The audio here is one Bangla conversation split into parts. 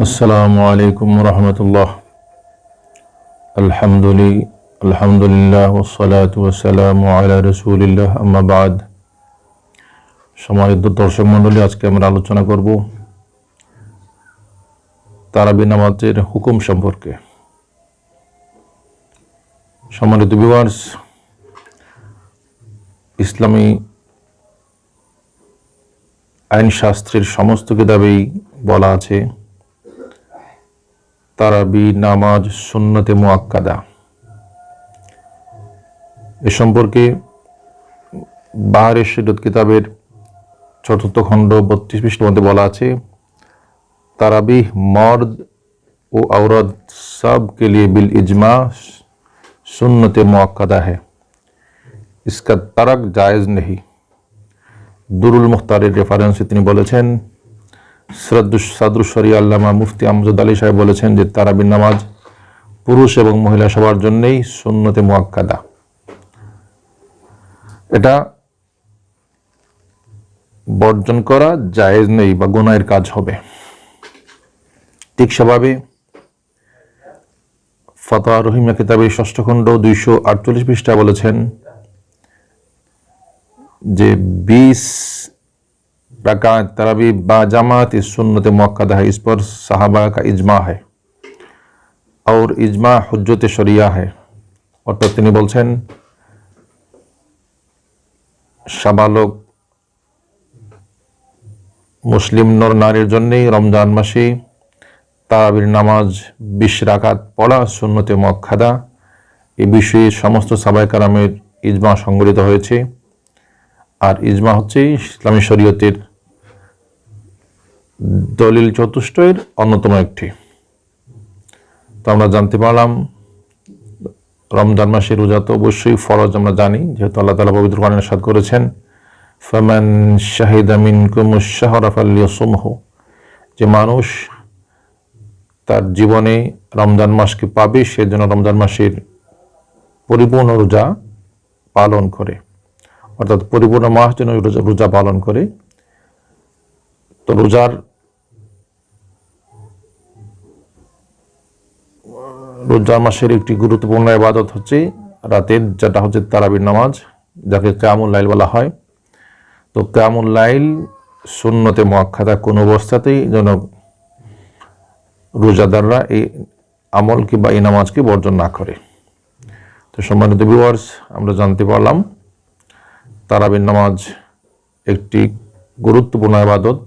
আসসালামু আলাইকুম রহমতুল্লাহ। আলহামদুলিল্লাহ ওয়াসসালাতু ওয়াসসালামু আলা রাসূলিল্লাহ, আম্মা বাদ। সম্মানিত দর্শক মণ্ডলী, আজকে আমরা আলোচনা করব তারাবি নামাজের হুকুম সম্পর্কে। সম্মানিত ভিউয়ার্স, ইসলামী আইন শাস্ত্রের সমস্ত কিতাবেই বলা আছে তারাবি নামাজ সুন্নতে মুআক্কাদা। এ সম্পর্কে বাহারে শরীয়ত কিতাবের ৪র্থ খণ্ড ৩২ পৃষ্ঠার মধ্যে বলা আছে, তারাবি মর্দ ও औरत सब के लिए बिल इजमा सुन्नत मुअक्कदा है, इसका तर्क जायज़ नहीं। দুরুল মুখতারের রেফারেন্সে তিনি বলেছেন, সাদরুশরিয়া আল্লামা মুফতি আমজাদ আলী সাহেব বলেছেন যে তারাবির নামাজ পুরুষ এবং মহিলা সবার জন্যই সুন্নতে মুআক্কাদা। এটা বর্জন করা জায়েজ নেই বা গুনাহের কাজ হবে। ঠিক সেভাবে ফাতোয়া রহিমা কিতাবের ৬ষ্ঠ খণ্ড ২৪৮ পৃষ্ঠা বলেছেন যে ২০ रकात तरावी बाजमात इस सुन्नत मुअक्कदा है, इस पर सहाबा का इजमा है और इजमा हुज्जत शरिया है। অর্থাৎ তিনি বলছেন, সাবালক মুসলিম নর নারীর জন্যই রমজান মাসে তারাবির নামাজ ২০ রাকাত পড়া সুন্নতে মুআক্কাদা। এই বিষয়ে সমস্ত সাহাবায়ে কেরামের ইজমা সংগঠিত হয়েছে। আর ইজমা হচ্ছে ইসলামী শরীয়তের দলিল চতুষ্টয়ের অন্যতম একটি। তো আমরা জানতে পারলাম রমজান মাসের রোজা তো অবশ্যই ফরজ, আমরা জানি, যেহেতু আল্লাহ তাআলা পবিত্র কোরআনে ইরশাদ করেছেন, ফামান শাহিদা মিনকুমুশ শাহরা ফালইয়াসুমহু, যে মানুষ তার জীবনে রমজান মাসকে পাবে সেজন্য রমজান মাসের পরিপূর্ণ রোজা পালন করে, অর্থাৎ পরিপূর্ণ মাস যেন রোজা পালন করে। তো রোজার মাসের একটি গুরুত্বপূর্ণ ইবাদত হচ্ছে রাতের, যেটা হচ্ছে তারাবির নামাজ, যাকে কিয়ামুল লাইল বলা হয়। তো কিয়ামুল লাইল সুন্নতে মুআক্কাদা, কোন অবস্থাতেই যেন রোজাদাররা এই আমলকে বা এই নামাজকে বর্জন না করে। তো সম্মানিত ভিউয়ার্স, আমরা জানতে পারলাম তারাবির নামাজ একটি গুরুত্বপূর্ণ ইবাদত।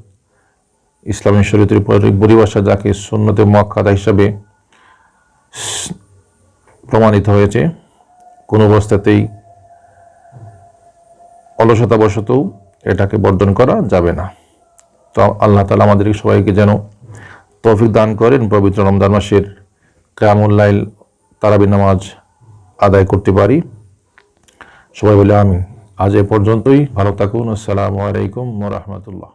ইসলামী শরীয়তের পরিভাষা যাকে সুন্নতে মুআক্কাদা হিসাবে প্রমাণিত হয়েছে, কোন অবস্থাতেই অলসতাবশতও এটাকে বর্জন করা যাবে না। তো আল্লাহ তাআলা আমাদের সবাইকে যেন তৌফিক দান করেন পবিত্র রমজান মাসের কিয়ামুল লাইল তারাবির নামাজ আদায় করতে পারি। সবাই বলে আমিন। আজ এ পর্যন্তই। ভালো থাকুন। আসসালামু আলাইকুম ওয়া রাহমাতুল্লাহ।